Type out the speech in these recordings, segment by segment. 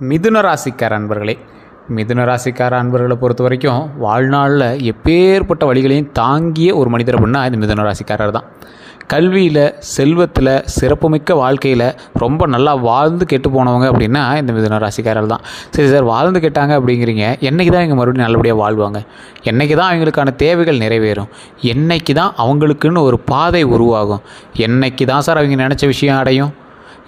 மிதுன ராசிக்கார அன்பர்களே, மிதுன ராசிக்கார அன்பர்களை பொறுத்த வரைக்கும் வாழ்நாளில் எப்பேற்பட்ட வழிகளையும் தாங்கிய ஒரு மனிதர் அப்படின்னா இந்த மிதுன ராசிக்காரர் தான். கல்வியில், செல்வத்தில், சிறப்புமிக்க வாழ்க்கையில் ரொம்ப நல்லா வாழ்ந்து கெட்டு போனவங்க அப்படின்னா இந்த மிதுன ராசிக்காரர் தான். சரி சார், வாழ்ந்து கெட்டாங்க அப்படிங்கிறீங்க, என்றைக்கு தான் இவங்க மறுபடியும் நல்லபடியாக வாழ்வாங்க? என்றைக்கு தான் அவங்களுக்கான தேவைகள் நிறைவேறும்? என்றைக்கு தான் அவங்களுக்குன்னு ஒரு பாதை உருவாகும்? என்றைக்கு தான் சார் அவங்க நினச்ச விஷயம் அடையும்?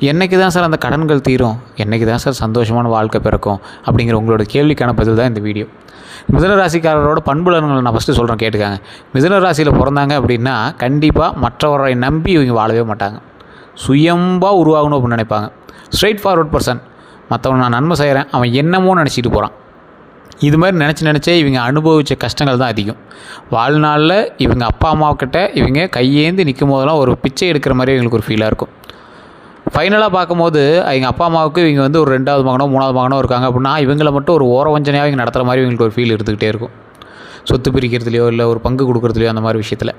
என்றைக்கு தான் சார் அந்த கடன்கள் தீரும்? என்றைக்கு தான் சார் சந்தோஷமான வாழ்க்கை பிறக்கும்? அப்படிங்கிற உங்களோட கேள்விக்கான பதில் தான் இந்த வீடியோ. மிதுன ராசிக்காரரோட பண்புலன்களை நான் ஃபஸ்ட்டு சொல்கிறேன், கேட்டுக்காங்க. மிதுன ராசியில் பிறந்தாங்க அப்படின்னா கண்டிப்பாக மற்றவரை நம்பி இவங்க வாழவே மாட்டாங்க. சுயம்பாக உருவாகணும் அப்படின்னு நினைப்பாங்க. Straight forward person. மற்றவன் நான் நன்மை செய்கிறேன், அவன் என்னமோ நினச்சிட்டு போகிறான். இது மாதிரி நினச்சே இவங்க அனுபவித்த கஷ்டங்கள் தான் அதிகம். வாழ்நாளில் இவங்க அப்பா அம்மாக்கிட்ட இவங்க கையேந்தி நிற்கும் போதெல்லாம் ஒரு பிச்சை எடுக்கிற மாதிரி இவங்களுக்கு ஒரு ஃபீலாக இருக்கும். ஃபைனலாக பார்க்கும்போது எங்கள் அப்பா அம்மாவுக்கு இவங்க வந்து ஒரு 2வது மகனோ 3வது மகனோ இருக்காங்க அப்படின்னா இவங்களை மட்டும் ஒரு ஓரவஞ்சனையாக இவங்க நடத்துகிற மாதிரி இவங்களுக்கு ஒரு ஃபீல் இருந்துக்கிட்டே இருக்கும். சொத்து பிரிக்கிறதுலையோ இல்லை ஒரு பங்கு கொடுக்குறதுலையோ அந்த மாதிரி விஷயத்தில்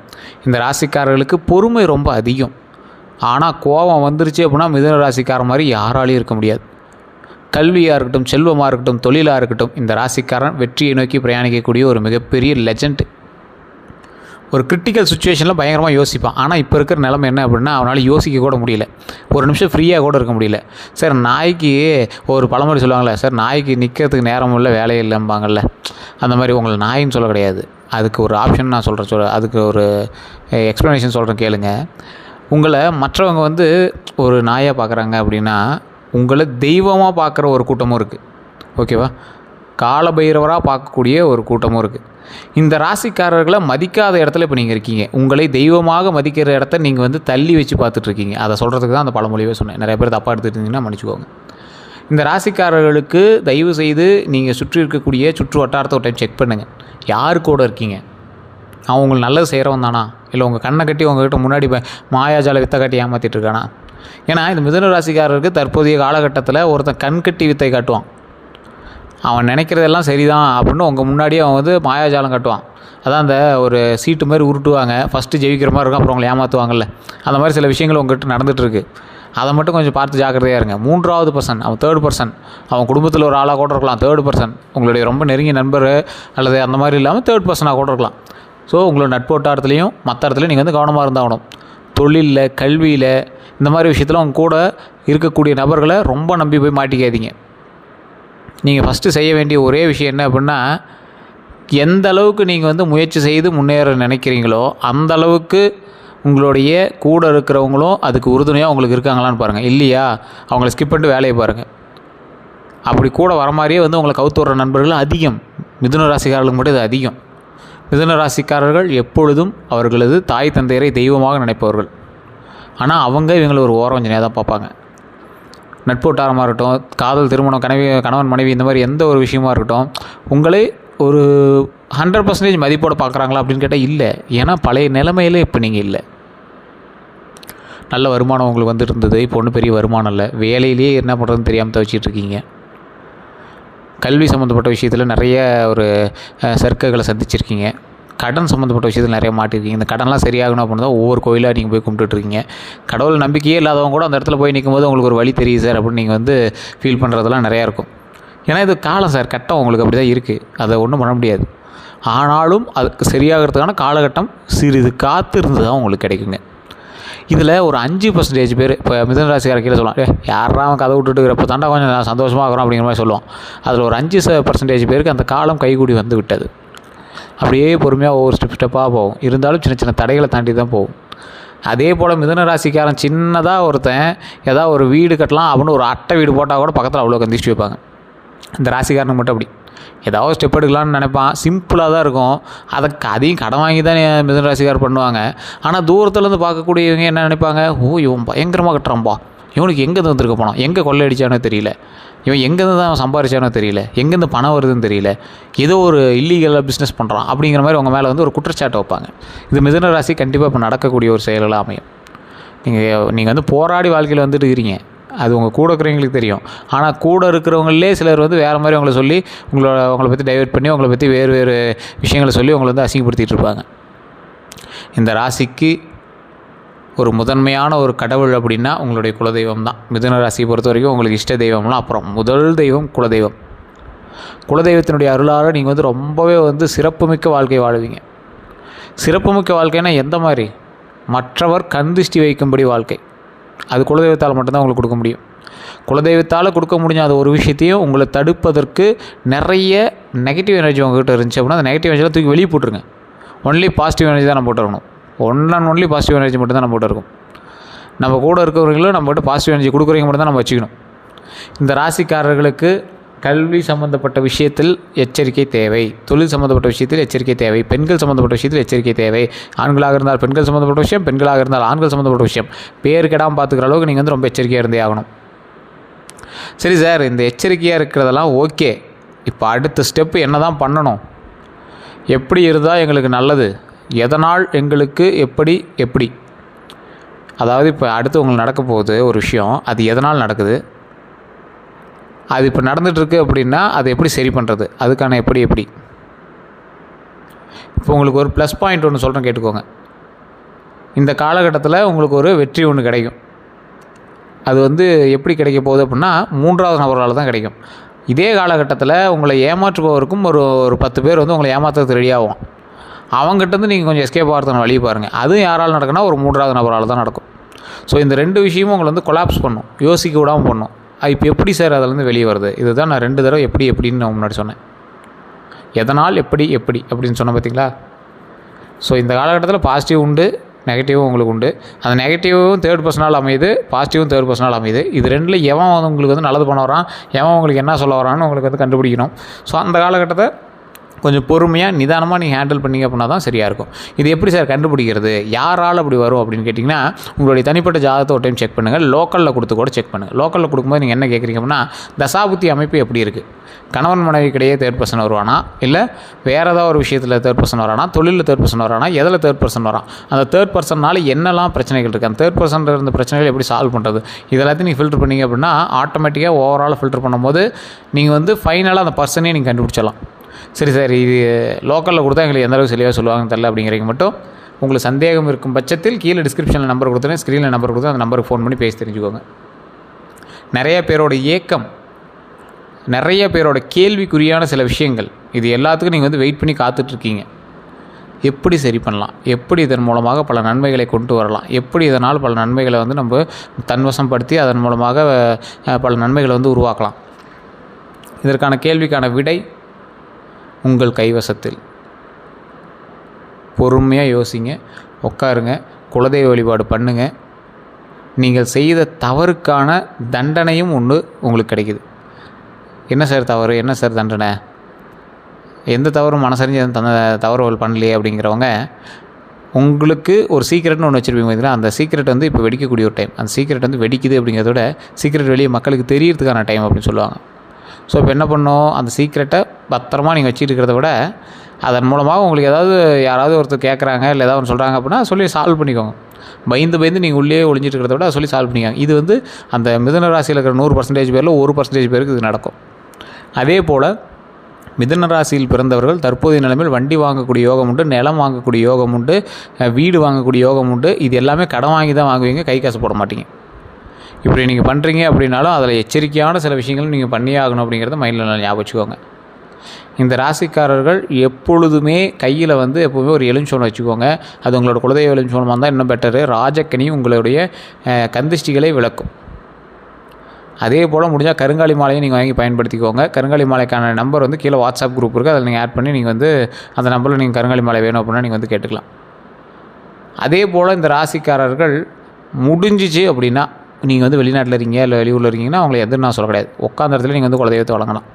இந்த ராசிக்காரர்களுக்கு பொறுமை ரொம்ப அதிகம். ஆனால் கோபம் வந்துருச்சு அப்படின்னா மிதுன ராசிக்கார மாதிரி யாராலையும் இருக்க முடியாது. கல்வியாக இருக்கட்டும், செல்வமாக இருக்கட்டும், தொழிலாக இருக்கட்டும், இந்த ராசிக்காரன் வெற்றியை நோக்கி பிரயாணிக்கக்கூடிய ஒரு மிகப்பெரிய லெஜண்ட். ஒரு கிரிட்டிக்கல் சுச்சுவேஷனில் பயங்கரமாக யோசிப்பான். ஆனால் இப்போ இருக்கிற நிலைமை என்ன அப்படின்னா அவனால் யோசிக்க கூட முடியல. ஒரு நிமிஷம் ஃப்ரீயாக கூட இருக்க முடியல. சார், நாய்க்கு ஒரு பழமொழி சொல்லுவாங்களே, சார் நாய்க்கு நிற்கிறதுக்கு நேரம் இல்லை வேலை இல்லைம்பாங்கள்ல, அந்த மாதிரி உங்களை நாயின்னு சொல்ல கிடையாது. அதுக்கு ஒரு ஆப்ஷன் நான் சொல்கிறேன், அதுக்கு ஒரு எக்ஸ்ப்ளனேஷன் சொல்கிறேன், கேளுங்க. உங்களை மற்றவங்க வந்து ஒரு நாயாக பார்க்குறாங்க அப்படின்னா உங்களை தெய்வமாக பார்க்குற ஒரு கூட்டமும் இருக்குது. ஓகேவா? காலபைரவராக பார்க்கக்கூடிய ஒரு கூட்டமும் இருக்குது. இந்த ராசிக்காரர்களை மதிக்காத இடத்துல இப்போ நீங்கள் இருக்கீங்க. உங்களை தெய்வமாக மதிக்கிற இடத்த நீங்கள் வந்து தள்ளி வச்சு பார்த்துட்ருக்கீங்க. அதை சொல்கிறதுக்கு தான் அந்த பழமொழியே சொன்னேன். நிறைய பேர் தப்பாக எடுத்துகிட்டிங்கன்னா மன்னிச்சுக்கோங்க. இந்த ராசிக்காரர்களுக்கு தயவு செய்து நீங்கள் சுற்றி இருக்கக்கூடிய சுற்று வட்டாரத்தை ஒரு டைம் செக் பண்ணுங்கள். யாரு கூட இருக்கீங்க? அவன் உங்களுக்கு நல்லது செய்கிறவன் தானா, இல்லை உங்கள் கண்ணை கட்டி உங்கள்கிட்ட முன்னாடி மாயாஜால வித்தை காட்டி ஏமாற்றிட்டு இருக்கானா? ஏன்னா இந்த மிதுன ராசிக்காரருக்கு தற்போதைய காலகட்டத்தில் ஒருத்தன் கண் கட்டி வித்தை காட்டுவான். அவன் நினைக்கிறதெல்லாம் சரிதான் அப்படின்னு உங்கள் முன்னாடியே அவன் வந்து மாயாஜாலம் கட்டுவான். அதான் அந்த ஒரு சீட்டு மாதிரி உருட்டுவாங்க, ஃபஸ்ட்டு ஜெயிக்கிற மாதிரி இருக்கும், அப்புறம் உங்களை ஏமாற்றுவாங்கல்ல. அந்த மாதிரி சில விஷயங்கள் உங்கள்கிட்ட நடந்துகிட்ருக்கு. அதை மட்டும் கொஞ்சம் பார்த்து ஜாக்கிரதையாக இருங்க. 3வது பர்சன், அவன் 3rd பர்சன், அவன் குடும்பத்தில் ஒரு ஆளாக கூட இருக்கலாம். 3rd பர்சன் உங்களுடைய ரொம்ப நெருங்கிய நண்பர் அல்லது அந்த மாதிரி இல்லாமல் 3rd பர்சனாக கூட இருக்கலாம். ஸோ உங்களோட நட்பு வட்டாரத்துலேயும் மற்ற இடத்துலையும் நீங்கள் வந்து கவனமாக இருந்தாகணும். தொழிலில், கல்வியில், இந்த மாதிரி விஷயத்தில் அவங்க கூட இருக்கக்கூடிய நபர்களை ரொம்ப நம்பி போய் மாட்டிக்காதீங்க. நீங்கள் ஃபஸ்ட்டு செய்ய வேண்டிய ஒரே விஷயம் என்ன அப்படின்னா, எந்த அளவுக்கு நீங்கள் வந்து முயற்சி செய்து முன்னேற நினைக்கிறீங்களோ அந்த அளவுக்கு உங்களுடைய கூட இருக்கிறவங்களும் அதுக்கு உறுதுணையாக உங்களுக்கு இருக்காங்களான்னு பாருங்கள். இல்லையா, அவங்கள ஸ்கிப் பண்ணிட்டு வேலையை பாருங்கள். அப்படி கூட வர மாதிரியே வந்து உங்களை கவுத்து வர்ற நண்பர்கள் அதிகம். மிதுன ராசிக்காரர்களுக்கு மட்டும் இது அதிகம். மிதுன ராசிக்காரர்கள் எப்பொழுதும் அவர்களது தாய் தந்தையரை தெய்வமாக நினைப்பவர்கள். ஆனால் அவங்க இவங்களை ஒரு ஓரவஞ்சனையாக தான் பார்ப்பாங்க. நட்பு வட்டாரமாக இருக்கட்டும், காதல், திருமணம், கணவன் மனைவி, இந்த மாதிரி எந்த ஒரு விஷயமா இருக்கட்டும், உங்களே ஒரு 100% மதிப்போடு பார்க்குறாங்களா அப்படின்னு கேட்டால் இல்லை. ஏன்னா பழைய நிலைமையிலே இப்போ நீங்கள் இல்லை. நல்ல வருமானம் உங்களுக்கு வந்துட்டு இருந்தது, இப்போ ஒன்றும் பெரிய வருமானம் இல்லை. வேலையிலேயே என்ன பண்ணுறதுன்னு தெரியாமல் தவிச்சிட்ருக்கீங்க. கல்வி சம்மந்தப்பட்ட விஷயத்தில் நிறைய ஒரு சர்க்கைகளை சந்திச்சிருக்கீங்க. கடன் சம்மந்தப்பட்ட விஷயத்தில் நிறைய மாட்டிருக்கீங்க. இந்த கடன்லாம் சரியாகணும் அப்படின்னு தான் ஒவ்வொரு கோயிலாக நீங்கள் போய் கும்பிட்டுருக்கீங்க. கடவுள் நம்பிக்கையே இல்லாதவங்க கூட அந்த இடத்துல போய் நிற்கும் போது உங்களுக்கு ஒரு வழி தெரியுது சார் அப்படின்னு நீங்கள் வந்து ஃபீல் பண்ணுறதெல்லாம் நிறையா இருக்கும். ஏன்னா இது காலம் சார், கட்டம் உங்களுக்கு அப்படி தான் இருக்குது, அதை ஒன்றும் பண்ண முடியாது. ஆனாலும் அதுக்கு சரியாகிறதுக்கான காலகட்டம் சிறிது காத்திருந்து தான் உங்களுக்கு கிடைக்குங்க. இதில் ஒரு 5% பேர் இப்போ மிதுன ராசிக்கார கீழே சொல்லலாம், யாரா அவன் கதை விட்டுட்டு இருக்கிறப்ப தாண்டா கொஞ்சம் சந்தோஷமாக ஆகிறோம் அப்படிங்கிற மாதிரி சொல்லுவான். அதில் ஒரு 5% பேருக்கு அந்த காலம் கைகூடி வந்து விட்டது. அப்படியே பொறுமையாக ஒவ்வொரு ஸ்டெப்பாக போகும். இருந்தாலும் சின்ன சின்ன தடைகளை தாண்டி தான் போகும். அதே போல் மிதுன ராசிக்காரன் சின்னதாக ஒருத்தன் ஏதாவது ஒரு வீடு கட்டலாம் அப்படின்னு ஒரு அட்டை வீடு போட்டால் கூட பக்கத்தில் அவ்வளோ கந்திச்சு வைப்பாங்க. இந்த ராசிக்காரனுக்கு மட்டும் அப்படி ஏதாவது ஸ்டெப் எடுக்கலான்னு நினைப்பான். சிம்பிளாக தான் இருக்கும். அதையும் கடன் வாங்கி தான் மிதுன ராசிக்காரர் பண்ணுவாங்க. ஆனால் தூரத்துலேருந்து பார்க்கக்கூடியவங்க என்ன நினைப்பாங்க, ஓ இவன் பயங்கரமாக கட்டுறான்பா, இவனுக்கு எங்கேருந்து வந்துருக்க போனோம், எங்கே கொள்ளை அடித்தானோ தெரியல, இவன் எங்கேருந்து தான் சம்பாரிச்சானோ தெரியல, எங்கேருந்து பணம் வருதுன்னு தெரியல, ஏதோ ஒரு இல்லீகலாக பிஸ்னஸ் பண்ணுறான் அப்படிங்கிற மாதிரி உங்கள் மேலே வந்து ஒரு குற்றச்சாட்டை வைப்பாங்க. இது மிதுன ராசி கண்டிப்பாக இப்போ நடக்கக்கூடிய ஒரு செயலாக அமையும். நீங்கள் வந்து போராடி வாழ்க்கையில் வந்துட்டு இருக்கிறீங்க, அது உங்கள் கூட இருக்கிறவங்களுக்கு தெரியும். ஆனால் கூட இருக்கிறவங்களே சிலர் வந்து வேறு மாதிரி உங்களை சொல்லி உங்களை பற்றி டைவெர்ட் பண்ணி உங்களை பற்றி வேறு வேறு விஷயங்களை சொல்லி உங்களை வந்து அசிங்கப்படுத்திகிட்டு இருப்பாங்க. இந்த ராசிக்கு ஒரு முதன்மையான ஒரு கடவுள் அப்படின்னா உங்களுடைய குலதெய்வம் தான். மிதுன ராசியை பொறுத்த வரைக்கும் உங்களுக்கு இஷ்ட தெய்வம்லாம் அப்புறம், முதல் தெய்வம் குலதெய்வம். குலதெய்வத்தினுடைய அருளால் நீங்கள் வந்து ரொம்பவே வந்து சிறப்புமிக்க வாழ்க்கை வாழ்வீங்க. சிறப்புமிக்க வாழ்க்கைன்னா எந்த மாதிரி? மற்றவர் கண்திஷ்டி வைக்கும்படி வாழ்க்கை. அது குலதெய்வத்தால் மட்டும்தான் உங்களுக்கு கொடுக்க முடியும். குலதெய்வத்தால் கொடுக்க முடியாத ஒரு விஷயத்தையும் உங்களை தடுப்பதற்கு நிறைய நெகட்டிவ் எனர்ஜி உங்கள்கிட்ட இருந்துச்சு அப்படின்னா அந்த நெகட்டிவ் எனர்ஜிலாம் தூக்கி வெளியே போட்டுருங்க. ஒன்லி பாசிட்டிவ் எனர்ஜி தான் நம்ம போட்டு இருக்கணும். ஒன்லி பாசிட்டிவ் எனர்ஜி மட்டும் தான் நம்ம போட்டு இருக்கும். நம்ம கூட இருக்கிறவங்களும் நம்மகிட்ட பாசிட்டிவ் எனர்ஜி கொடுக்குறவங்க மட்டும் தான் நம்ம வச்சுக்கணும். இந்த ராசிக்காரர்களுக்கு கல்வி சம்மந்தப்பட்ட விஷயத்தில் எச்சரிக்கை தேவை, தொழில் சம்மந்தப்பட்ட விஷயத்தில் எச்சரிக்கை தேவை, பெண்கள் சம்மந்தப்பட்ட விஷயத்தில் எச்சரிக்கை தேவை. ஆண்களாக இருந்தால் பெண்கள் சம்மந்தப்பட்ட விஷயம், பெண்களாக இருந்தால் ஆண்கள் சம்மந்தப்பட்ட விஷயம். பேர் கெடாமல் பார்த்துக்கிற அளவுக்கு நீங்கள் வந்து ரொம்ப எச்சரிக்கையாக இருந்தே ஆகணும். சரி சார், இந்த எச்சரிக்கையாக இருக்கிறதெல்லாம் ஓகே. இப்போ அடுத்த ஸ்டெப்பு என்ன தான் பண்ணணும்? எப்படி இருந்தால் எங்களுக்கு நல்லது? எதனால் எங்களுக்கு எப்படி? அதாவது இப்போ அடுத்து உங்களுக்கு நடக்க போகுது ஒரு விஷயம், அது எதனால் நடக்குது, அது இப்போ நடந்துகிட்ருக்கு அப்படின்னா அது எப்படி சரி பண்ணுறது, அதுக்கான எப்படி. இப்போ உங்களுக்கு ஒரு ப்ளஸ் பாயிண்ட் ஒன்று சொல்கிறேன், கேட்டுக்கோங்க. இந்த காலகட்டத்தில் உங்களுக்கு ஒரு வெற்றி ஒன்று கிடைக்கும். அது வந்து எப்படி கிடைக்க போகுது அப்படின்னா 3வது நபரால் தான் கிடைக்கும். இதே காலகட்டத்தில் உங்களை ஏமாற்றுபவருக்கும் ஒரு 10 பேர் வந்து உங்களை ஏமாற்றுறதுக்கு ரெடியாகும். அவங்ககிட்டருந்து நீங்கள் கொஞ்சம் எஸ்கேப் ஆகிறதுக்கு வழி பாருங்கள். அதுவும் யாரால் நடக்குன்னா ஒரு 3வது நபரால் தான் நடக்கும். ஸோ இந்த 2 விஷயமும் உங்களை வந்து கொலாப்ஸ் பண்ணும், யோசிக்க விடாமல் பண்ணும். இப்போ எப்படி சார் அதிலேருந்து வெளியே வருது? இதுதான் நான் 2 தடவை எப்படின்னு நான் முன்னாடி சொன்னேன். எதனால் எப்படி அப்படின்னு சொன்னேன் பார்த்தீங்களா? ஸோ இந்த காலகட்டத்தில் பாசிட்டிவ் உண்டு, நெகட்டிவும் உங்களுக்கு உண்டு. அந்த நெகட்டிவும் 3rd பர்சனால் அமையுது, பாசிட்டிவும் 3rd பர்சனால் அமையுது. இது 2ல் எவன் வந்து உங்களுக்கு வந்து நல்லது பண்ண வரான், எவன் உங்களுக்கு என்ன சொல்ல வரான்னு உங்களுக்கு வந்து கண்டுபிடிக்கணும். ஸோ அந்த காலகட்டத்தை கொஞ்சம் பொறுமையாக நிதானமாக நீங்கள் ஹேண்டில் பண்ணிங்க அப்படின்னா தான் சரியாக இருக்கும். இது எப்படி சார் கண்டுபிடிக்கிறது, யாரால் அப்படி வரும் அப்படின்னு கேட்டிங்கன்னா, உங்களுடைய தனிப்பட்ட ஜாதகத்தை ஒரு டைம் செக் பண்ணுங்கள். லோக்கலில் கொடுத்து கூட செக் பண்ணுங்கள். லோக்கலில் கொடுக்கும்போது நீங்கள் என்ன கேட்குறீங்க அப்படின்னா, தசாபுத்தி அமைப்பு எப்படி இருக்குது, கணவன் மனைவிக்கிடையே 3rd பர்சன் வருவானா, இல்லை வேறு ஏதாவது ஒரு விஷயத்தில் 3rd பர்சன் வரானா, தொழிலில் 3rd பர்சன் வரானா, எதில் 3rd பர்சன் வரான், அந்த 3rd பர்சன்னால் என்னெல்லாம் பிரச்சனைகள் இருக்குது, அந்த 3rd பர்சன் இருந்த பிரச்சனைகள் எப்படி சால்வ் பண்ணுறது, இதெல்லாத்தையும் நீங்கள் ஃபில்டர் பண்ணிங்க அப்படின்னா ஆட்டோமேட்டிக்காக ஓவரால் ஃபில்டர் பண்ணும்போது நீங்கள் வந்து ஃபைனலாக அந்த பர்சனே நீங்கள் கண்டுபிடிச்சிடலாம். சரி சார், இது லோக்கலில் கொடுத்தா எங்களுக்கு எந்த அளவுக்கு தெளிவாக சொல்லுவாங்கன்னு தெரியல அப்படிங்கிறீங்க மட்டும் உங்களுக்கு சந்தேகம் இருக்கும் பட்சத்தில் கீழே டிஸ்கிரிப்ஷனில் நம்பர் கொடுத்தேன், ஸ்க்ரீனில் நம்பர் கொடுத்து அந்த நம்பருக்கு ஃபோன் பண்ணி பேசி தெரிஞ்சுக்கோங்க. நிறைய பேரோட ஏக்கம், நிறைய பேரோட கேள்விக்குறியான சில விஷயங்கள், இது எல்லாத்துக்கும் நீங்கள் வந்து வெயிட் பண்ணி காத்துட்ருக்கீங்க. எப்படி சரி பண்ணலாம், எப்படி இதன் மூலமாக பல நன்மைகளை கொண்டு வரலாம், எப்படி இதனால் பல நன்மைகளை வந்து நம்ம தன்வசப்படுத்தி அதன் மூலமாக பல நன்மைகளை வந்து உருவாக்கலாம். இதற்கான கேள்விக்கான விடை உங்கள் கைவசத்தில். பொறுமையாக யோசிங்க, உட்காருங்க, குலதெய்வ வழிபாடு பண்ணுங்கள். நீங்கள் செய்த தவறுக்கான தண்டனையும் ஒன்று உங்களுக்கு கிடைக்குது. என்ன சார் தவறு, என்ன சார் தண்டனை, எந்த தவறும் மனசறிஞ்சு தவறுகள் பண்ணலையே அப்படிங்கிறவங்க, உங்களுக்கு ஒரு சீக்ரெட்னு ஒன்று வச்சுருப்பீங்க பார்த்தீங்கன்னா, அந்த சீக்ரெட் வந்து இப்போ வெடிக்கக்கூடிய ஒரு டைம். அந்த சீக்ரெட் வந்து வெடிக்குது அப்படிங்கிறத விட சீக்ரெட் வெளியே மக்களுக்கு தெரியறதுக்கான டைம் அப்படின்னு சொல்லுவாங்க. ஸோ இப்போ என்ன பண்ணணும், அந்த சீக்ரெட்டை பத்திரமா நீங்கள் வச்சுட்டு இருக்கிறத விட அதன் மூலமாக உங்களுக்கு யாராவது ஒருத்தர் கேட்குறாங்க, இல்லை ஏதாவது ஒன்று சொல்கிறாங்க அப்படின்னா சொல்லி சால்வ் பண்ணிக்கோங்க. பயந்து நீங்கள் உள்ளே ஒளிஞ்சிட்டு இருக்கிறத விட சொல்லி சால்வ் பண்ணிக்கோங்க. இது வந்து அந்த மிதுன ராசியில் இருக்கிற 100% பேரில் 1% பேருக்கு இது நடக்கும். அதே போல் மிதுன ராசியில் பிறந்தவர்கள் தற்போதைய நிலைமையில் வண்டி வாங்கக்கூடிய யோகம் உண்டு, நிலம் வாங்கக்கூடிய யோகம் உண்டு, வீடு வாங்கக்கூடிய யோகம் உண்டு. இது எல்லாமே கடன் வாங்கி தான் வாங்குவீங்க, கை காசு போட மாட்டீங்க. இப்படி நீங்கள் பண்ணுறீங்க அப்படின்னாலும் அதில் எச்சரிக்கையான சில விஷயங்கள் நீங்கள் பண்ணியே ஆகணும் அப்படிங்கிறத மைண்டில் நல்லா ஞாபகம் வச்சுக்கோங்க. இந்த ராசிக்காரர்கள் எப்பொழுதுமே கையில் வந்து எப்போவுமே ஒரு எலுமிச்சம்பழம் வச்சுக்கோங்க. அது உங்களோட குலதெய்வ எலுமிச்சம்பழமாக இருந்தால் இன்னும் பெட்டரு. ராஜக்கனி உங்களுடைய கந்திஷ்டிகளை விளக்கும். அதே போல் முடிஞ்சால் கருங்காலி மாலையை நீங்கள் வாங்கி பயன்படுத்திக்கோங்க. கருங்காலி மாலைக்கான நம்பர் வந்து கீழே வாட்ஸ்அப் குரூப் இருக்குது, அதில் நீங்கள் ஆட் பண்ணி நீங்கள் வந்து அந்த நம்பரில் நீங்கள் கருங்காலி மாலை வேணும் அப்படின்னா நீங்கள் வந்து கேட்டுக்கலாம். அதே போல் இந்த ராசிக்காரர்கள் முடிஞ்சிச்சு அப்படின்னா நீங்கள் வந்து வெளிநாட்டில் இருக்கீங்க, இல்லை வெளியூரில் இருக்கீங்கன்னா அவங்களை எதுவும் நான் சொல்ல கிடையாது. உட்காந்த இடத்துல நீங்கள் வந்து குலதெய்வத்தை வணங்கலாம்.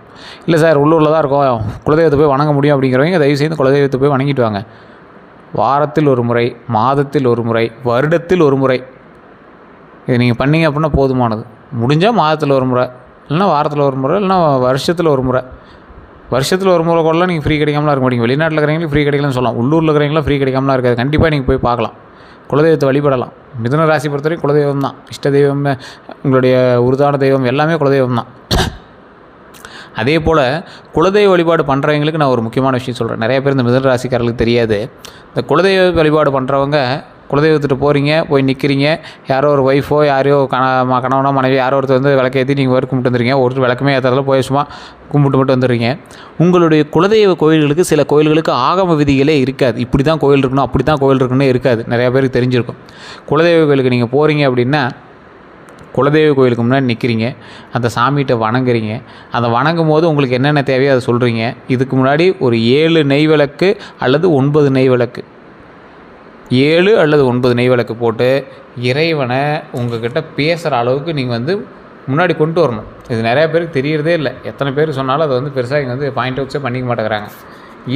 இல்லை சார் உள்ளூரில் தான் இருக்கோம், குலதெய்வத்தை போய் வணங்க முடியும் அப்படிங்கிறவங்க தயவு செய்து குலதெய்வத்தை போய் வணங்கிட்டு வாங்க. வாரத்தில் ஒரு முறை, மாதத்தில் ஒரு முறை, வருடத்தில் ஒரு முறை இது நீங்கள் பண்ணிங்க அப்படின்னா போதுமானது. முடிஞ்சால் மாதத்தில் ஒரு முறை, இல்லைனா வாரத்தில் ஒரு முறை, இல்லைனா வருஷத்தில் ஒரு முறை. வருஷத்தில் ஒரு முறை கூட நீங்கள் ஃப்ரீ கிடைக்காமலாம் இருக்க மாட்டீங்க. வெளிநாட்டில் இருக்கிறவங்களும் ஃப்ரீ கிடைக்கலன்னு சொல்லலாம், உள்ளூரில் இருக்கிறவங்களும் ஃப்ரீ கிடைக்காமலாம் இருக்காது. கண்டிப்பாக நீங்கள் போய் பார்க்கலாம், குலதெய்வத்தை வழிபடலாம். மிதுன ராசி பொறுத்தவரைக்கும் குலதெய்வம் தான் இஷ்ட தெய்வம், உங்களுடைய உருதான தெய்வம் எல்லாமே குலதெய்வம் தான். அதே போல் குலதெய்வ வழிபாடு பண்ணுறவங்களுக்கு நான் ஒரு முக்கியமான விஷயம் சொல்கிறேன். நிறைய பேர் இந்த மிதுன ராசிக்காரர்களுக்கு தெரியாது. இந்த குலதெய்வ வழிபாடு பண்ணுறவங்க குலதெய்வத்திட்ட போகிறீங்க, போய் நிற்கிறீங்க, யாரோ ஒரு ஒய்ஃபோ யாரையோ கணவனோ மனைவி யாரோ ஒருத்தர் வந்து விளக்கேற்றி நீங்கள் வரை கும்பிட்டு வந்துடுறீங்க. ஒருத்தர் விளக்கமே ஏற்றதில் போய் சும்மா கும்பிட்டு மட்டும் வந்துடுறீங்க. உங்களுடைய குலதெய்வ கோயில்களுக்கு சில கோயில்களுக்கு ஆகம விதிகளே இருக்காது. இப்படி தான் கோயில் இருக்கணும், அப்படி தான் கோயில் இருக்கணும்னே இருக்காது. நிறையா பேருக்கு தெரிஞ்சிருக்கும். குலதெய்வ கோயிலுக்கு நீங்கள் போகிறீங்க அப்படின்னா குலதெய்வ கோயிலுக்கு முன்னாடி நிற்கிறீங்க, அந்த சாமிகிட்ட வணங்குறீங்க. அந்த வணங்கும் போது உங்களுக்கு என்னென்ன தேவையோ அதை சொல்கிறீங்க. இதுக்கு முன்னாடி ஒரு 7 நெய் விளக்கு அல்லது 9 நெய் விளக்கு 7 அல்லது 9 நெய் விளக்கு போட்டு இறைவனை உங்கள்கிட்ட பேசுகிற அளவுக்கு நீங்கள் வந்து முன்னாடி கொண்டு வரணும். இது நிறையா பேருக்கு தெரியறதே இல்லை. எத்தனை பேர் சொன்னாலும் அதை வந்து பெருசாக இங்கே வந்து பாயிண்ட் அவுட்ஸே பண்ணிக்க மாட்டேங்கிறாங்க.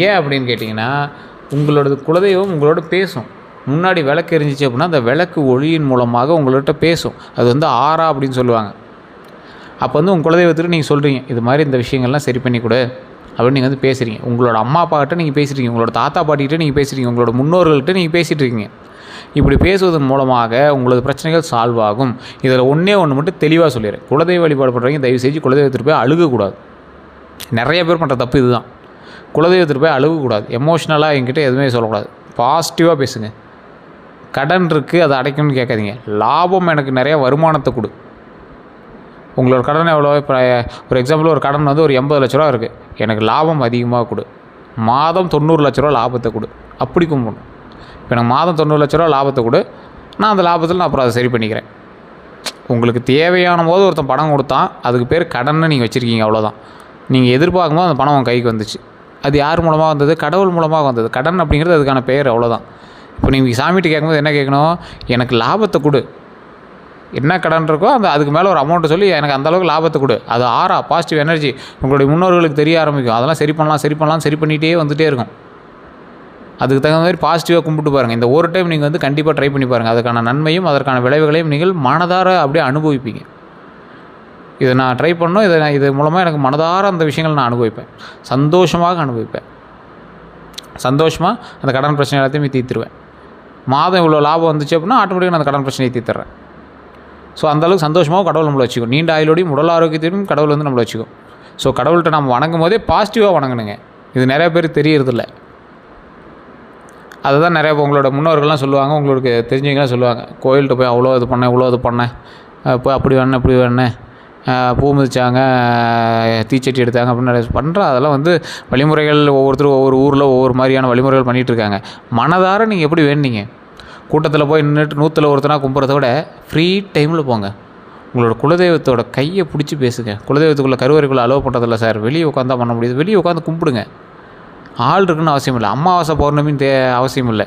ஏன் அப்படின்னு கேட்டிங்கன்னா, உங்களோட குலதெய்வம் உங்களோட பேசும். முன்னாடி விளக்கு எரிஞ்சிச்சு அப்படின்னா அந்த விளக்கு ஒளியின் மூலமாக உங்கள்கிட்ட பேசும். அது வந்து ஆறா அப்படின்னு சொல்லுவாங்க. அப்போ வந்து உங்கள் குலதெய்வத்துக்கு நீங்கள் சொல்கிறீங்க, இது மாதிரி இந்த விஷயங்கள்லாம் சரி பண்ணி கொடு அப்படின்னு நீங்கள் வந்து பேசுகிறீங்க. உங்களோட அம்மா அப்பாக்கிட்ட நீங்கள் பேசுகிறீங்க, உங்களோட தாத்தா பாட்டிகிட்ட நீங்கள் பேசுகிறீங்க, உங்களோட முன்னோர்கள்கிட்ட நீங்கள் பேசிகிட்டு இருக்கீங்க. இப்படி பேசுவதன் மூலமாக உங்களது பிரச்சனைகள் சால்வ் ஆகும். இதில் ஒன்றே மட்டும் தெளிவாக சொல்லிடுறேன். குலதெய்வ வழிபாடு பண்ணுறவங்க தயவு செஞ்சு குலதெய்வத்திற்கு போய் அழுகக்கூடாது. நிறைய பேர் பண்ணுற தப்பு இதுதான். குலதெய்வத்திற்கு போய் அழுகக்கூடாது. எமோஷ்னலாக என்கிட்ட எதுவுமே சொல்லக்கூடாது. பாசிட்டிவாக பேசுங்க. கடன் இருக்குது, அதை அடைக்கணும்னு கேட்காதீங்க. லாபம் எனக்கு நிறையா வருமானத்தை கொடு. உங்களோட கடன் எவ்வளோ? இப்போ ஒரு எக்ஸாம்பிள், ஒரு கடன் வந்து ஒரு 80 லட்ச ரூபா இருக்குது, எனக்கு லாபம் அதிகமாக கொடு. மாதம் 90 லட்ச ரூபா லாபத்தை கொடு. அப்படி கும்பிடணும். இப்போ எனக்கு மாதம் 90 லட்ச ரூபா லாபத்தை கொடு, நான் அந்த லாபத்தில் நான் அப்புறம் அதை சரி பண்ணிக்கிறேன். உங்களுக்கு தேவையான போது ஒருத்தன் பணம் கொடுத்தான், அதுக்கு பேர் கடன்னு நீங்கள் வச்சுருக்கீங்க, அவ்வளோதான். நீங்கள் எதிர்பார்க்கும்போது அந்த பணம் உங்கள் கைக்கு வந்துச்சு. அது யார் மூலமாக வந்தது? கடவுள் மூலமாக வந்தது. கடன் அப்படிங்கிறது அதுக்கான பெயர், அவ்வளோதான். இப்போ நீங்கள் சாமிகிட்ட கேட்கும்போது என்ன கேட்கணும்? எனக்கு லாபத்தை கொடு. என்ன கடன் இருக்கோ அதுக்கு மேலே ஒரு அமௌண்ட்டை சொல்லி எனக்கு அந்தளவுக்கு லாபத்தை கொடு. அது ஆறா பாசிட்டிவ் எனர்ஜி உங்களுடைய முன்னோர்களுக்கு தெரிய ஆரம்பிக்கும். அதெல்லாம் சரி பண்ணலாம் சரி பண்ணிகிட்டே வந்துகிட்டே இருக்கும். அதுக்கு தகுந்த மாதிரி பாசிட்டிவாக கும்பிட்டு பாருங்கள். இந்த ஒரு டைம் நீங்கள் வந்து கண்டிப்பாக ட்ரை பண்ணி பாருங்கள். அதுக்கான நன்மையும் அதற்கான விளைவுகளையும் நீங்கள் மனதார அப்படியே அனுபவிப்பீங்க. இதை நான் ட்ரை பண்ணோம், இது மூலமாக எனக்கு மனதார அந்த விஷயங்கள் நான் அனுபவிப்பேன். சந்தோஷமாக அனுபவிப்பேன். சந்தோஷமாக அந்த கடன் பிரச்சனை எல்லாத்தையுமே தீர்த்துருவேன். மாதம் இவ்வளோ லாபம் வந்துச்சு அப்படின்னா ஆட்டோமேட்டிக்காக நான் அந்த கடன் பிரச்சனையை தீர்த்துறேன். ஸோ அந்தளவுக்கு சந்தோஷமாக கடவுள் நம்மளை வச்சுக்கும். நீண்ட ஆயுளோடையும் உடல் ஆரோக்கியத்தையும் கடவுள் வந்து நம்மளை வச்சுக்கும். ஸோ கடவுள்கிட்ட நம்ம வணங்கும் போதே பாசிட்டிவாக வணங்கணுங்க. இது நிறையா பேர் தெரியறதில்ல. அதுதான் நிறையா உங்களோட முன்னோர்கள்லாம் சொல்லுவாங்க, உங்களுக்கு தெரிஞ்சவங்களாம் சொல்லுவாங்க, கோயில்கிட்ட போய் அவ்வளோ இது பண்ணேன் இவ்வளோ இது பண்ணேன், போய் அப்படி வேணேன் இப்படி வேணேன், பூ மிதிச்சாங்க, தீச்சட்டி எடுத்தாங்க அப்படின்னு பண்ணுற அதெல்லாம் வந்து வழிமுறைகள். ஒவ்வொருத்தரும் ஒவ்வொரு ஊரில் ஒவ்வொரு மாதிரியான வழிமுறைகள் பண்ணிகிட்டு இருக்காங்க. மனதார நீங்கள் எப்படி வேணுனீங்க? கூட்டத்தில் போய் நின்றுட்டு 100ல் ஒருத்தனாக கும்பிட்றத விட ஃப்ரீ டைமில் போங்க. உங்களோட குலதெய்வத்தோட கையை பிடிச்சி பேசுங்க. குலதெய்வத்துக்குள்ளே கருவறைக்குள்ளே அலோவ் பண்ணுறதில்ல சார், வெளியே உட்காந்தா பண்ண முடியுது. வெளியே உட்காந்து கும்பிடுங்க. ஆள் இருக்குன்னு அவசியம் இல்லை. அமாவாசை பௌர்ணமின்னு அவசியம் இல்லை.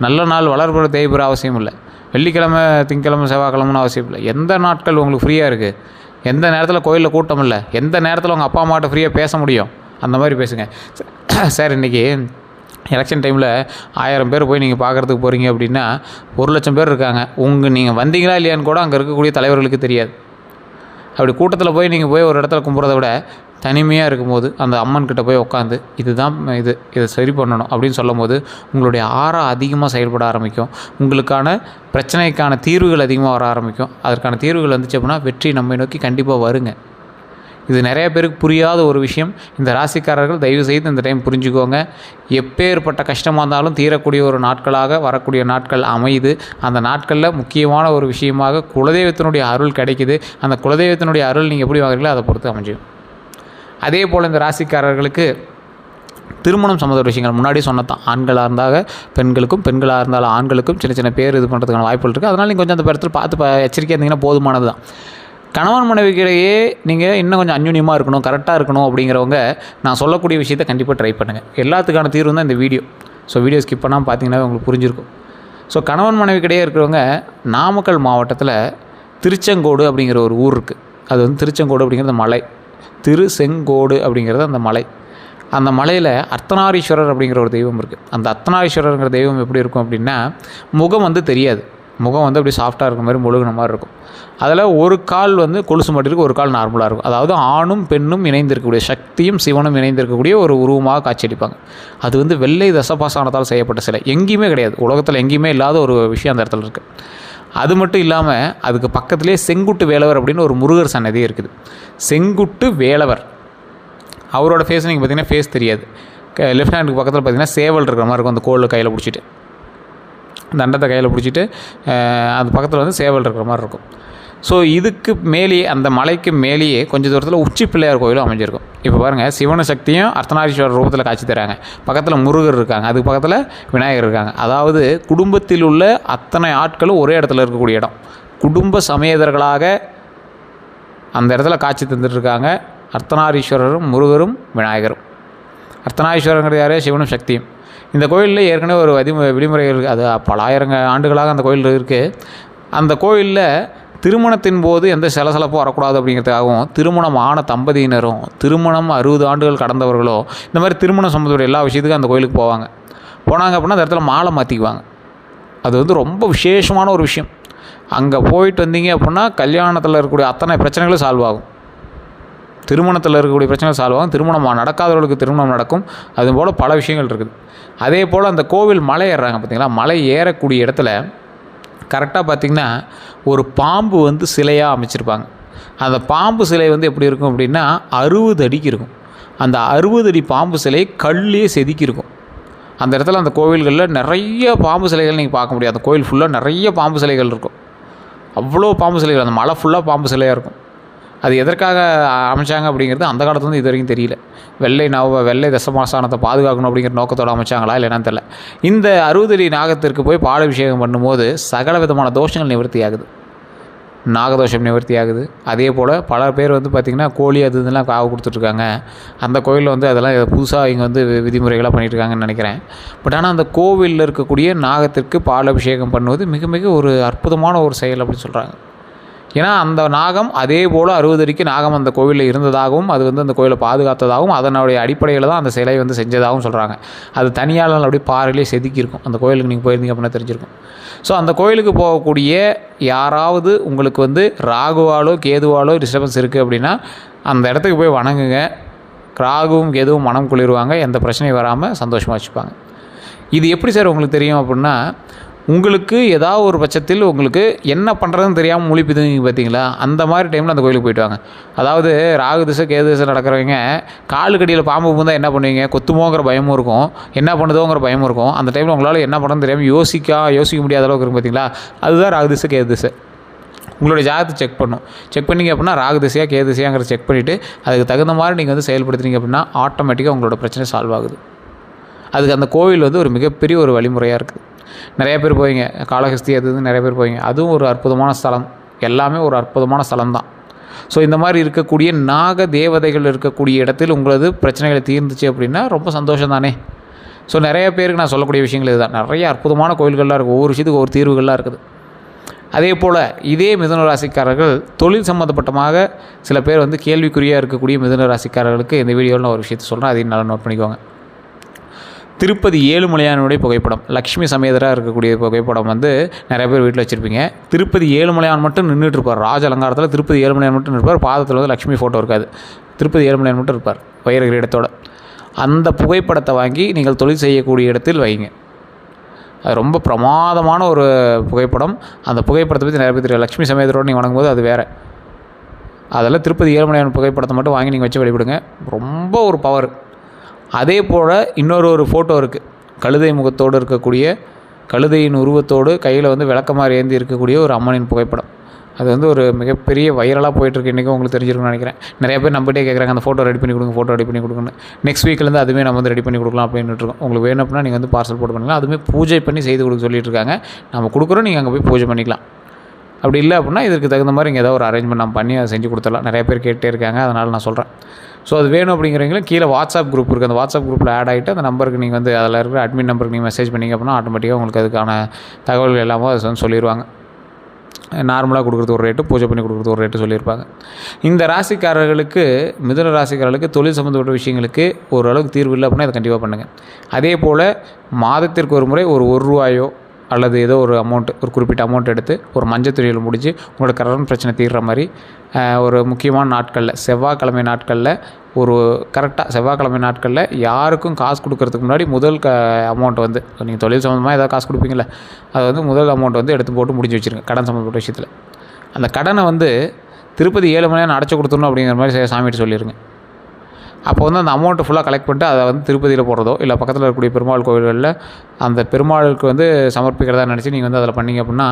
நல்ல நாள் வளர்ப்புற தேய்பிற அவசியம் இல்லை. வெள்ளிக்கிழமை திங்கக்கிழமை செவ்வாய்க்கிழமைன்னு அவசியம் இல்லை. எந்த நாட்கள் உங்களுக்கு ஃப்ரீயாக இருக்குது, எந்த நேரத்தில் கோயிலில் கூட்டம் இல்லை, எந்த நேரத்தில் உங்கள் அப்பா அம்மாட்ட ஃப்ரீயாக பேச முடியும், அந்த மாதிரி பேசுங்க. சார் இன்றைக்கி எலெக்ஷன் டைமில் 1000 பேர் போய் நீங்கள் பார்க்குறதுக்கு போகிறீங்க அப்படின்னா 1,00,000 பேர் இருக்காங்க. நீங்கள் வந்தீங்களா இல்லையான்னு கூட அங்கே இருக்கக்கூடிய தலைவர்களுக்கு தெரியாது. அப்படி கூட்டத்தில் போய் நீங்கள் போய் ஒரு இடத்துல கும்பிட்றத விட தனிமையாக இருக்கும்போது அந்த அம்மன்கிட்ட போய் உட்காந்து இதுதான் இதை சரி பண்ணணும் அப்படின்னு சொல்லும் போது உங்களுடைய ஆறா அதிகமாக செயல்பட ஆரம்பிக்கும். உங்களுக்கான பிரச்சனைக்கான தீர்வுகள் அதிகமாக வர ஆரம்பிக்கும். அதற்கான தீர்வுகள் வந்துச்சு அப்படின்னா வெற்றி நம்மை நோக்கி கண்டிப்பாக வருங்க. இது நிறைய பேருக்கு புரியாத ஒரு விஷயம். இந்த ராசிக்காரர்கள் தயவு செய்து இந்த டைம் புரிஞ்சுக்கோங்க. எப்பேற்பட்ட கஷ்டமாக இருந்தாலும் தீரக்கூடிய ஒரு நாட்களாக வரக்கூடிய நாட்கள் அமையுது. அந்த நாட்களில் முக்கியமான ஒரு விஷயமாக குலதெய்வத்தினுடைய அருள் கிடைக்குது. அந்த குலதெய்வத்தினுடைய அருள் நீங்கள் எப்படி வாங்குறீங்களோ அதை பொறுத்து அமைஞ்சிடும். அதே போல் இந்த ராசிக்காரர்களுக்கு திருமணம் சம்மந்த விஷயங்கள் முன்னாடி சொன்னதான். ஆண்களாக இருந்தால் பெண்களுக்கும், பெண்களாக இருந்தாலும் ஆண்களுக்கும் சின்ன சின்ன பேர் இது பண்ணுறதுக்கான வாய்ப்புகள் இருக்குது. அதனால் நீங்கள் கொஞ்சம் அந்த இடத்துல பார்த்து எச்சரிக்கையாக இருந்தீங்கன்னா போதுமானது தான். கணவன் மனைவிக்கிடையே நீங்கள் இன்னும் கொஞ்சம் அந்யுன்யமாக இருக்கணும், கரெக்டாக இருக்கணும் அப்படிங்கிறவங்க நான் சொல்லக்கூடிய விஷயத்தை கண்டிப்பாக ட்ரை பண்ணுங்கள். எல்லாத்துக்கான தீர்வு தான் இந்த வீடியோ. ஸோ வீடியோ ஸ்கிப் பண்ணாமல் பார்த்தீங்கன்னா உங்களுக்கு புரிஞ்சிருக்கும். ஸோ கணவன் மனைவிக்கிடையே இருக்கிறவங்க நாமக்கல் மாவட்டத்தில் திருச்செங்கோடு அப்படிங்கிற ஒரு ஊர் இருக்குது. அது வந்து திருச்செங்கோடு அப்படிங்கிறது மலை, திருசெங்கோடு அப்படிங்கிறது அந்த மலை. அந்த மலையில் அர்த்தநாரீஸ்வரர் அப்படிங்கிற ஒரு தெய்வம் இருக்குது. அந்த அர்த்தநாரீஸ்வரருங்கிற தெய்வம் எப்படி இருக்கும் அப்படின்னா முகம் வந்து தெரியாது. முகம் வந்து அப்படி சாஃப்டாக இருக்கிற மாதிரி முழுகின மாதிரி இருக்கும். அதில் ஒரு கால் வந்து கொலுசு மட்டும் இருக்கும், ஒரு கால் நார்மலாக இருக்கும். அதாவது ஆணும் பெண்ணும் இணைந்திருக்கக்கூடிய, சக்தியும் சிவனும் இணைந்திருக்கக்கூடிய ஒரு உருவமாக காட்சியளிப்பாங்க. அது வந்து வெள்ளை தசபாசானத்தால் செய்யப்பட்ட சிலை. எங்கேயுமே கிடையாது, உலகத்தில் எங்கேயுமே இல்லாத ஒரு விஷயம் அந்த இடத்துல இருக்குது. அது மட்டும் இல்லாமல் அதுக்கு பக்கத்துலேயே செங்குட்டு வேலவர் அப்படின்னு ஒரு முருகர் சன்னதி இருக்குது. செங்குட்டு வேலவர் அவரோட ஃபேஸ் நீங்கள் பார்த்தீங்கன்னா ஃபேஸ் தெரியாது. லெஃப்ட் ஹேண்டுக்கு பக்கத்தில் பார்த்தீங்கன்னா சேவல் இருக்கிற மாதிரி இருக்கும், அந்த கோல் கையில் பிடிச்சிட்டு. தண்டத்தை கையில் பிடிச்சிட்டு அது பக்கத்தில் வந்து சேவல் இருக்கிற மாதிரி இருக்கும். ஸோ இதுக்கு மேலேயே, அந்த மலைக்கு மேலேயே கொஞ்சம் தூரத்தில் உச்சி பிள்ளையார் கோயிலும் அமைஞ்சிருக்கும். இப்போ பாருங்கள், சிவன சக்தியும் அர்த்தநாரீஸ்வரர் ரூபத்தில் காட்சி தராங்க. பக்கத்தில் முருகர் இருக்காங்க, அதுக்கு பக்கத்தில் விநாயகர் இருக்காங்க. அதாவது குடும்பத்தில் உள்ள அத்தனை ஆட்களும் ஒரே இடத்துல இருக்கக்கூடிய இடம். குடும்ப சமேதர்களாக அந்த இடத்துல காட்சி தந்துட்டுருக்காங்க அர்த்தநாரீஸ்வரரும் முருகரும் விநாயகரும். அர்த்தநாரீஸ்வரங்கிறது யார்? சிவனும் சக்தியும். இந்த கோயிலில் ஏற்கனவே ஒரு விதிமுறைகள் இருக்குது. அது பல ஆயிரம் ஆண்டுகளாக அந்த கோயில் இருக்குது. அந்த கோயிலில் திருமணத்தின் போது எந்த சலசலப்பும் வரக்கூடாது அப்படிங்கிறதுக்காகவும், திருமணம் ஆன தம்பதியினரும், திருமணம் 60 ஆண்டுகள் கடந்தவர்களோ, இந்த மாதிரி திருமணம் சம்பந்தப்பட்ட எல்லா விஷயத்துக்கும் அந்த கோயிலுக்கு போனாங்க அப்படின்னா அந்த இடத்துல மாலை மாற்றிக்குவாங்க. அது வந்து ரொம்ப விசேஷமான ஒரு விஷயம். அங்கே போயிட்டு வந்தீங்க அப்படின்னா கல்யாணத்தில் இருக்கக்கூடிய அத்தனை பிரச்சனைகளும் சால்வ் ஆகும். திருமணத்தில் இருக்கக்கூடிய பிரச்சனைகள் சால்வ் ஆகும். திருமணம் நடக்காதவர்களுக்கு திருமணம் நடக்கும். அதுபோல் பல விஷயங்கள் இருக்குது. அதே போல் அந்த கோவில் மலை ஏறுறாங்க பார்த்தீங்களா, மலை ஏறக்கூடிய இடத்துல கரெக்டாக பார்த்திங்கன்னா ஒரு பாம்பு வந்து சிலையாக அமைச்சிருப்பாங்க. அந்த பாம்பு சிலை வந்து எப்படி இருக்கும் அப்படின்னா 60 அடிக்கு இருக்கும். அந்த 60 அடி பாம்பு சிலை கல்லே செதுக்கியிருக்கும். அந்த இடத்துல அந்த கோவில்களில் நிறைய பாம்பு சிலைகள் நீங்கள் பார்க்க முடியாது. அந்த கோவில் ஃபுல்லாக நிறைய பாம்பு சிலைகள் இருக்கும். அவ்வளோ பாம்பு சிலைகள், அந்த மலை ஃபுல்லாக பாம்பு சிலையாக இருக்கும். அது எதற்காக அமைச்சாங்க அப்படிங்கிறது அந்த காலத்துலேருந்து இது வரைக்கும் தெரியல. வெள்ளை தசமாசானத்தை பாதுகாக்கணும் அப்படிங்கிற நோக்கத்தோடு அமைச்சாங்களா இல்லை என்னன்னு தெரியல. இந்த 60 அடி நாகத்திற்கு போய் பாலாபிஷேகம் பண்ணும்போது சகல விதமான தோஷங்கள் நிவர்த்தி ஆகுது. நாகதோஷம் நிவர்த்தி ஆகுது. அதே போல் பல பேர் வந்து பார்த்திங்கன்னா கோழி அது இதெல்லாம் காவு கொடுத்துட்ருக்காங்க. அந்த கோயிலில் வந்து அதெல்லாம் புதுசாக இங்கே வந்து விதிமுறைகளாக பண்ணிகிட்ருக்காங்கன்னு நினைக்கிறேன். பட் ஆனால் அந்த கோவிலில் இருக்கக்கூடிய நாகத்திற்கு பாலாபிஷேகம் பண்ணுவது மிக மிக ஒரு அற்புதமான ஒரு செயல் அப்படின்னு சொல்கிறாங்க. ஏன்னா அந்த நாகம் அதே போல் 60 அடிக்கு நாகம் அந்த கோவிலில் இருந்ததாகவும், அது வந்து அந்த கோயிலை பாதுகாத்ததாகவும், அதனுடைய அடிப்படையில் தான் அந்த சிலை வந்து செஞ்சதாகவும் சொல்கிறாங்க. அது தனியால் அப்படியே பாறையிலே செதுக்கியிருக்கும். அந்த கோயிலுக்கு நீங்கள் போயிருந்தீங்க அப்படின்னா தெரிஞ்சிருக்கும். ஸோ அந்த கோயிலுக்கு போகக்கூடிய யாராவது உங்களுக்கு வந்து ராகுவாலோ கேதுவாலோ டிஸ்டர்பன்ஸ் இருக்குது அப்படின்னா அந்த இடத்துக்கு போய் வணங்குங்க. ராகுவும் கேதுவும் மனம் குளிருவாங்க, எந்த பிரச்சனையும் வராமல் சந்தோஷமாக வச்சுப்பாங்க. இது எப்படி சார் உங்களுக்கு தெரியும் அப்படின்னா, உங்களுக்கு ஏதாவது ஒரு பட்சத்தில் உங்களுக்கு என்ன பண்ணுறதுன்னு தெரியாமல் முழிப்புதுங்க பார்த்தீங்களா, அந்த மாதிரி டைமில் அந்த கோயிலுக்கு போயிட்டு வாங்க. அதாவது ராகு திசை கேது திசை நடக்கிறவங்க காலுக்கடியில் பாம்பு பூந்தால் என்ன பண்ணுவீங்க? கொத்துமோங்கிற பயமும் இருக்கும், என்ன பண்ணுதோங்கிற பயமும் இருக்கும். அந்த டைமில் உங்களால் என்ன பண்ணுறதுன்னு தெரியாமல் யோசிக்க முடியாத அளவுக்கு இருக்கும் பார்த்தீங்களா, அதுதான் ராகு திசை கேது திசை. உங்களுடைய ஜாதகத்தை செக் பண்ணிங்க அப்படின்னா ராகு திசையாக கேது திசையாங்கிற செக் பண்ணிவிட்டு அதுக்கு தகுந்த மாதிரி நீங்கள் வந்து செயல்படுத்துறீங்க அப்படின்னா ஆட்டோமேட்டிக்காக உங்களோட பிரச்சனை சால்வ் ஆகுது. அதுக்கு அந்த கோவில் வந்து ஒரு மிகப்பெரிய ஒரு வழிமுறையாக இருக்குது. நிறைய பேர் போவீங்க, காளஹஸ்தி அது நிறைய பேர் போவீங்க. அதுவும் ஒரு அற்புதமான ஸ்தலம். எல்லாமே ஒரு அற்புதமான ஸ்தலம் தான். ஸோ இந்த மாதிரி இருக்கக்கூடிய நாக தேவதைகள் இருக்கக்கூடிய இடத்தில் உங்களது பிரச்சனைகளை தீர்ந்துச்சு அப்படின்னா ரொம்ப சந்தோஷம் தானே. ஸோ நிறைய பேருக்கு நான் சொல்லக்கூடிய விஷயங்கள் இதுதான். நிறைய அற்புதமான கோயில்கள்லாம் இருக்குது. ஒவ்வொரு விஷயத்துக்கு ஒவ்வொரு தீர்வுகள்லாம் இருக்குது. அதே போல் இதே மிதுன ராசிக்காரர்கள் தொழில் சம்மந்தப்பட்டமாக சில பேர் வந்து கேள்விக்குறியாக இருக்கக்கூடிய மிதுன ராசிக்காரர்களுக்கு இந்த வீடியோவில் நான் ஒரு விஷயத்தை சொல்கிறேன், அதையும் நல்லா நோட் பண்ணிக்கோங்க. திருப்பதி ஏழுமலையானுடைய புகைப்படம், லக்ஷ்மி சமேதராக இருக்கக்கூடிய புகைப்படம் வந்து நிறைய பேர் வீட்டில் வச்சுருப்பீங்க. திருப்பதி ஏழுமலையான் மட்டும் நின்றுட்டுருப்பார். ராஜ அலங்காரத்தில் திருப்பதி ஏழுமலையான் மட்டும் இருப்பார். பாதத்தில் வந்து லக்ஷ்மி ஃபோட்டோ இருக்காது. திருப்பதி ஏழுமலையான் மட்டும் இருப்பார் வைர கிரீடத்தோட. அந்த புகைப்படத்தை வாங்கி நீங்கள் தொழில் செய்யக்கூடிய இடத்தில் வைங்க. அது ரொம்ப பிரமாதமான ஒரு புகைப்படம். அந்த புகைப்படத்தை பற்றி நிறைய பேர் தெரியும். லக்ஷ்மி சமேதரோடு நீங்கள் வணங்கும்போது அது வேறு. அதெல்லாம் திருப்பதி ஏழுமலையான் புகைப்படத்தை மட்டும் வாங்கி நீங்கள் வச்சு வழிபடுங்க. ரொம்ப ஒரு பவர். அதே போல் இன்னொரு ஃபோட்டோ இருக்குது. கழுதை முகத்தோடு இருக்கக்கூடிய, கழுதையின் உருவத்தோடு கையில் வந்து விளக்கமாறு ஏந்தி இருக்கக்கூடிய ஒரு அம்மனின் புகைப்படம். அது வந்து ஒரு மிகப்பெரிய வைரலாக போயிட்டுருக்கு. இன்றைக்கும் உங்களுக்கு தெரிஞ்சிருக்குன்னு நினைக்கிறேன். நிறைய பேர் நம்மகிட்டே கேட்குறாங்க அந்த ஃபோட்டோ ரெடி பண்ணி கொடுங்க. நெக்ஸ்ட் வீக்லேருந்து அதுவே நம்ம வந்து ரெடி பண்ணி கொடுக்கலாம் அப்படின்ட்டு இருக்கோம். உங்களுக்கு வேணும் அப்படின்னா நீங்கள் வந்து பார்சல் போட்டு பண்ணிக்கலாம். அதுவுமே பூஜை பண்ணி செய்து கொடுக்க சொல்லிட்டு இருக்காங்க. நம்ம கொடுக்குறோம், நீங்கள் அங்கே போய் பூஜை பண்ணிக்கலாம். அப்படி இல்லை அப்படின்னா இதற்கு தகுந்த மாதிரி இங்கே ஏதாவது ஒரு அரேஞ்ச்மெண்ட் நம்ம பண்ணி அதை செஞ்சு கொடுத்துடலாம். நிறைய பேர் கேட்டே இருக்காங்க, அதனால் நான் சொல்கிறேன். ஸோ அது வேணும் அப்படிங்கிறவங்களும் கீழே வாட்ஸ்அப் குரூப் இருக்குது. அந்த வாட்ஸ்அப் குரூப்பில் ஆட் ஆகிட்டு அந்த நம்பருக்கு நீங்கள் வந்து அதில் இருக்கிற அட்மின் நம்பருக்கு நீங்கள் மெசேஜ் பண்ணிங்க அப்படின்னா ஆட்டோமேட்டிக்காக உங்களுக்கு அதுக்கான தகவல்கள் எல்லாமே அதை வந்து சொல்லிடுவாங்க. நார்மலாக கொடுக்குறது ஒரு ரேட்டு, பூஜை பண்ணி கொடுக்குறது ஒரு ரேட்டு சொல்லியிருப்பாங்க. இந்த ராசிக்காரர்களுக்கு, மிதுன ராசிக்காரர்களுக்கு தொழில் சம்மந்தப்பட்ட விஷயங்களுக்கு ஓரளவுக்கு தீர்வு இல்லை அப்படின்னா அதை கண்டிப்பாக பண்ணுங்கள். அதே போல் மாதத்திற்கு ஒரு முறை ஒரு ரூபாயோ அல்லது ஏதோ ஒரு அமௌண்ட்டு, ஒரு குறிப்பிட்ட அமௌண்ட் எடுத்து ஒரு மஞ்சள் துணியில் முடித்து உங்களோட கடன் பிரச்சனை தீர்ற மாதிரி ஒரு முக்கியமான நாட்களில், செவ்வாய்க்கிழமை நாட்களில், ஒரு கரெக்டாக செவ்வாய்க்கிழமை நாட்களில் யாருக்கும் காசு கொடுக்கறதுக்கு முன்னாடி முதல் அமௌண்ட் வந்து நீங்கள் தொழில் சம்மந்தமாக ஏதாவது காசு கொடுப்பீங்களே, அது வந்து முதல் அமௌண்ட் வந்து எடுத்து போட்டு முடிஞ்சு வச்சுருங்க. கடன் சம்மந்தப்பட்ட விஷயத்தில் அந்த கடனை வந்து திருப்பதி ஏழுமலையான் அடைச்சி கொடுத்துடணும் அப்படிங்கிற மாதிரி சாமிகிட்ட சொல்லிடுங்க. அப்போ வந்து அந்த அமௌண்ட்டு ஃபுல்லாக கலெக்ட் பண்ணிட்டு அதை வந்து திருப்பதியில் போடுறதோ இல்லை பக்கத்தில் இருக்கக்கூடிய பெருமாள் கோவில்களில் அந்த பெருமாளுக்கு வந்து சமர்ப்பிக்கிறதா நினச்சி நீங்கள் வந்து அதில் பண்ணிங்க அப்படின்னா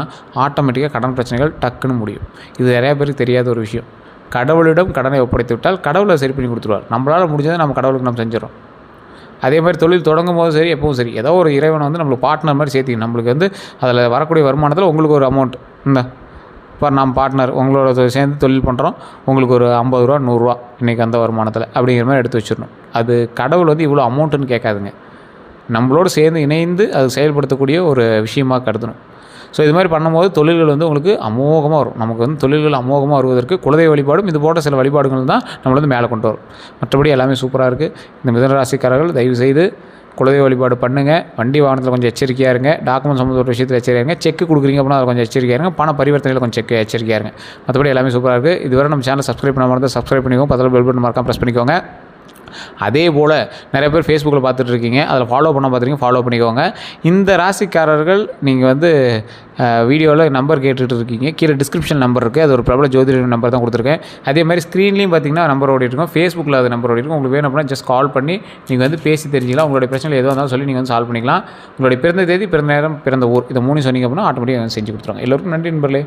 ஆட்டோமேட்டிக்காக கடன் பிரச்சனைகள் டக்குன்னு முடியும். இது நிறையா பேருக்கு தெரியாத ஒரு விஷயம். கடவுளிடம் கடனை ஒப்படைத்து விட்டால் கடவுளை சரி பண்ணி கொடுத்துருவார். நம்மளால் முடிஞ்சதை நம்ம கடவுளுக்கு நம்ம செஞ்சிடறோம். அதே மாதிரி தொழில் தொடங்கும் போதும் சரி, எப்பவும் சரி, ஏதோ ஒரு இறைவனை வந்து நம்மளுக்கு பார்ட்னர் மாதிரி சேர்த்திக்கணும். நம்மளுக்கு வந்து அதில் வரக்கூடிய வருமானத்தில் உங்களுக்கு ஒரு அமௌண்ட் இந்த இப்போ நம்ம பார்ட்னர் உங்களோட சேர்ந்து தொழில் பண்ணுறோம், உங்களுக்கு ஒரு 50 ரூபா 100 ரூபா இன்றைக்கி அந்த வருமானத்தில் அப்படிங்கிற மாதிரி எடுத்து வச்சிடணும். அது கடவுள் வந்து இவ்வளோ அமௌண்ட்டுன்னு கேட்காதுங்க, நம்மளோடு சேர்ந்து இணைந்து அது செயல்படுத்தக்கூடிய ஒரு விஷயமாக கருதணும். ஸோ இது மாதிரி பண்ணும்போது தொழில்கள் வந்து உங்களுக்கு அமோகமாக வரும். நமக்கு வந்து தொழில்கள் அமோகமாக வருவதற்கு குலதெய்வ வழிபாடும் இது போன்ற சில வழிபாடுகள் தான் நம்மளை வந்து மேலே கொண்டு வரும். மற்றபடி எல்லாமே சூப்பராக இருக்குது. இந்த மிதுன ராசிக்காரர்கள் தயவுசெய்து குலதெய்வ வழிபாடு பண்ணுங்கள். வண்டி வாகனத்தில் கொஞ்சம் எச்சரிக்கையாக இருங்க. டாக்குமெண்ட் சம்மந்தப்பட்ட விஷயத்தில் எச்சரிக்கையாக இருங்க. செக் கொடுக்குறீங்க அப்படின்னா அதை கொஞ்சம் எச்சரிக்கையாக இருங்க. பண பரிவர்த்தனையில் கொஞ்சம் எச்சரிக்கையாக இருங்க. மற்றபடி எல்லாமே சூப்பராக இருக்குது. இதுவரை நம்ம சேனல் சப்ஸ்கிரைப் பண்ணாமல் இருந்தால் சப்ஸ்கிரைப் பண்ணிக்கோங்க. பக்கத்தில் பெல் பட்டன் மறக்காம ப்ரெஸ் பண்ணிக்கோங்க. அதே போல் நிறைய பேர் ஃபேஸ்புக்கில் பார்த்துட்டு இருக்கீங்க, அதில் ஃபாலோ பண்ண பார்த்துருக்கீங்க, ஃபாலோ பண்ணிக்கோங்க. இந்த ராசிக்காரர்கள் நீங்கள் வந்து வீடியோவில் நம்பர் கேட்டுட்டு இருக்கீங்க, கீழே டிஸ்கிரிப்ஷன் நம்பர் இருக்குது, அது ஒரு பிரபல ஜோதிடர் நம்பர் தான் கொடுத்துருக்கேன். அதே மாதிரி ஸ்க்ரீன்லேயும் பார்த்தீங்கன்னா நம்பர் ஓடிட்டுருக்கோம், ஃபேஸ்புக்கில் அது நம்பர் ஓடிட்டுருக்கும். உங்களுக்கு வேணும் அப்படின்னா ஜஸ்ட் கால் பண்ணி நீங்கள் வந்து பேசி தெரிஞ்சிக்கலாம். உங்களுடைய பிரச்சனை எதுவாக இருந்தாலும் சொல்லி நீங்கள் வந்து சால்வ் பண்ணிக்கலாம். உங்களுடைய பிறந்த தேதி, பிறந்த நேரம், பிறந்த ஊர், இதை 3 சொன்னீங்க அப்படின்னா ஆட்டோமேட்டிக்காக செஞ்சு கொடுத்துருவாங்க. எல்லோருக்கும் நன்றி நண்பர்களே.